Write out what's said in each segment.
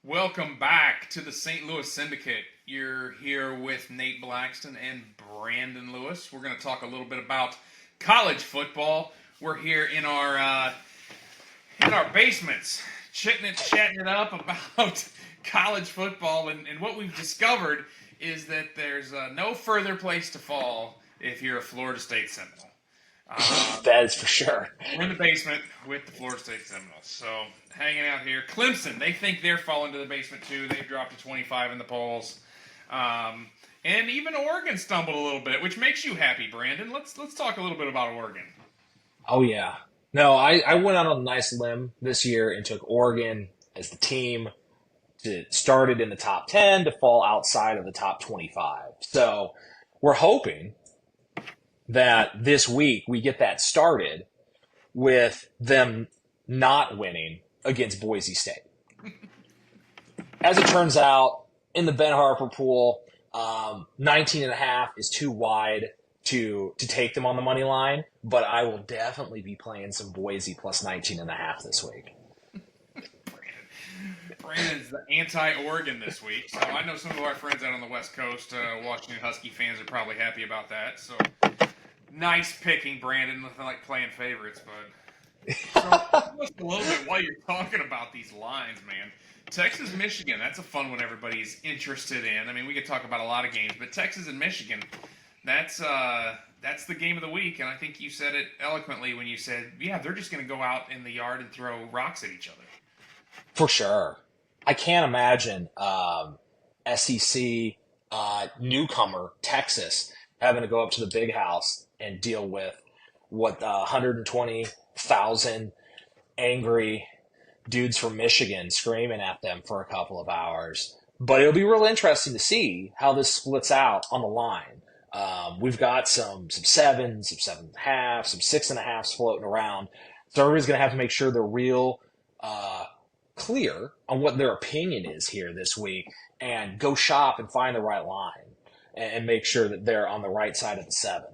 Welcome back to the St. Louis Syndicate. You're here with Nate Blackston and Brandon Lewis. We're going to talk a little bit about college football. We're here in our basements, chatting it up about college football, and what we've discovered is that there's no further place to fall if you're a Florida State Seminole. That is for sure. We're in the basement with the Florida State Seminoles. So hanging out here. Clemson, they think they're falling to the basement too. They've dropped to 25 in the polls. And even Oregon stumbled a little bit, which makes you happy, Brandon. Let's talk a little bit about Oregon. Oh, yeah. No, I went out on a nice limb this year and took Oregon as the team to started in the top 10 to fall outside of the top 25. So we're hoping that this week we get that started with them not winning against Boise State. As it turns out, in the Ben Harper pool, 19.5 is too wide to take them on the money line, but I will definitely be playing some Boise plus 19.5 this week. Brandon's the anti-Oregon this week, so I know some of our friends out on the West Coast, Washington Husky fans, are probably happy about that. So nice picking, Brandon. Nothing like playing favorites, bud. So just a little bit while you're talking about these lines, man. Texas, Michigan, that's a fun one everybody's interested in. I mean, we could talk about a lot of games, but Texas and Michigan, that's the game of the week, and I think you said it eloquently when you said, yeah, they're just going to go out in the yard and throw rocks at each other. For sure. I can't imagine SEC newcomer Texas having to go up to the big house and deal with 120,000 angry dudes from Michigan screaming at them for a couple of hours. But it'll be real interesting to see how this splits out on the line. We've got some sevens, some 7.5, some 6.5s floating around. So everybody's going to have to make sure they're real clear on what their opinion is here this week and go shop and find the right line and make sure that they're on the right side of the 7.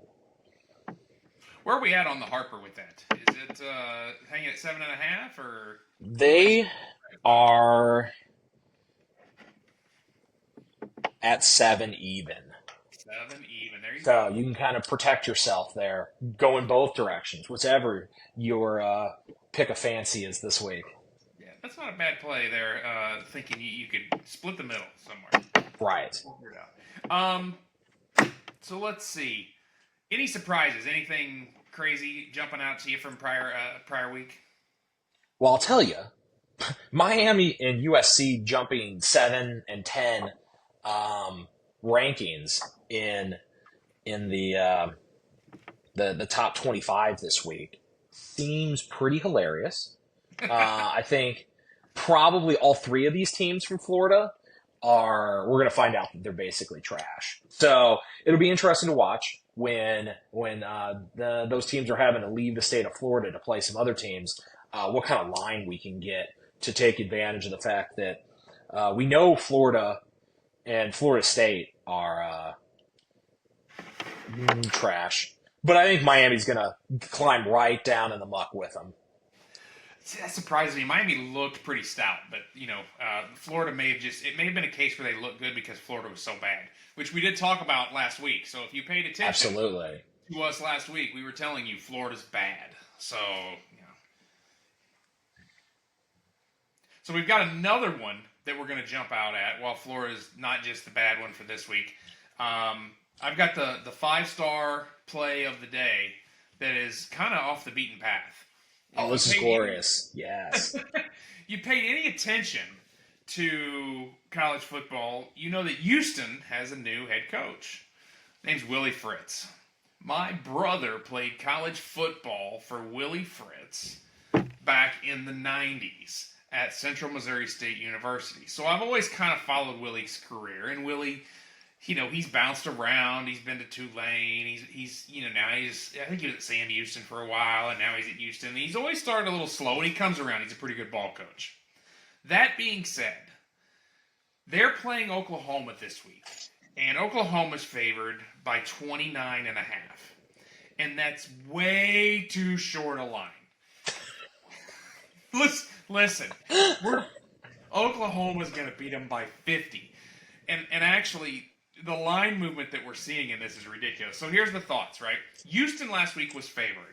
Where are we at on the Harper with that? Is it hanging at 7.5 or? They are at 7 even. 7 even. There you So go. you can kind of protect yourself there, go in both directions, whichever your pick a fancy is this week. Yeah, that's not a bad play there. Thinking you could split the middle somewhere. Right. Figure it out. So let's see. Any surprises? Anything crazy jumping out to you from prior week? Well, I'll tell you, Miami and USC jumping 7 and 10 rankings in the top 25 this week seems pretty hilarious. I think probably all 3 of these teams from Florida we're going to find out that they're basically trash. So it'll be interesting to watch when those teams are having to leave the state of Florida to play some other teams, what kind of line we can get to take advantage of the fact that we know Florida and Florida State are trash. But I think Miami's going to climb right down in the muck with them. See, that surprises me. Miami looked pretty stout, but Florida may have been a case where they looked good because Florida was so bad, which we did talk about last week. So if you paid attention Absolutely. to us last week, we were telling you Florida's bad. So so we've got another one that we're going to jump out at. While Florida's not just the bad one for this week, I've got the 5-star play of the day that is kind of off the beaten path. Oh, this is glorious. Yes. You paid any attention to college football, you know that Houston has a new head coach. His name's Willie Fritz. My brother played college football for Willie Fritz back in the 90s at Central Missouri State University. So I've always kind of followed Willie's career, and Willie, he's bounced around. He's been to Tulane. He's I think he was at Sam Houston for a while, and now he's at Houston. And he's always started a little slow, and he comes around. He's a pretty good ball coach. That being said, they're playing Oklahoma this week, and Oklahoma's favored by 29.5. And that's way too short a line. Listen, Oklahoma's going to beat them by 50. And actually, the line movement that we're seeing in this is ridiculous. So here's the thoughts, right? Houston last week was favored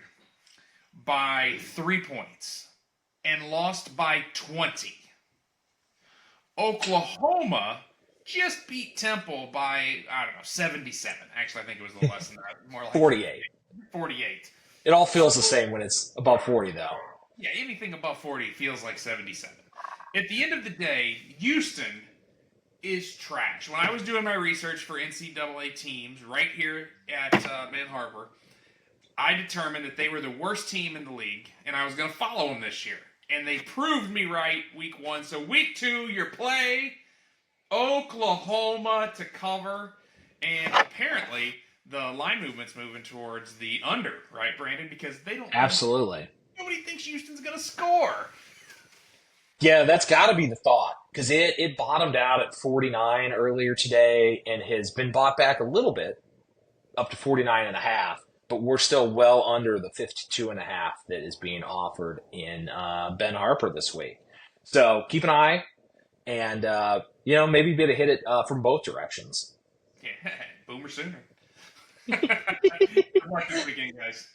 by 3 points and lost by 20. Oklahoma just beat Temple by, I don't know, 77. Actually, I think it was a little less than that. More like 48. 48. It all feels the same when it's above 40, though. Yeah, anything above 40 feels like 77. At the end of the day, Houston is trash. When I was doing my research for NCAA teams right here at Ben Harbor, I determined that they were the worst team in the league, and I was going to follow them this year. And they proved me right week 1. So week 2, your play, Oklahoma to cover. And apparently, the line movement's moving towards the under, right, Brandon? Because they don't. Absolutely. Nobody thinks Houston's going to score. Yeah, that's got to be the thought because it bottomed out at 49 earlier today and has been bought back a little bit up to 49.5, but we're still well under the 52.5 that is being offered in Ben Harper this week. So keep an eye and, maybe be able to hit it from both directions. Yeah, boomer sooner. Good luck this weekend, guys.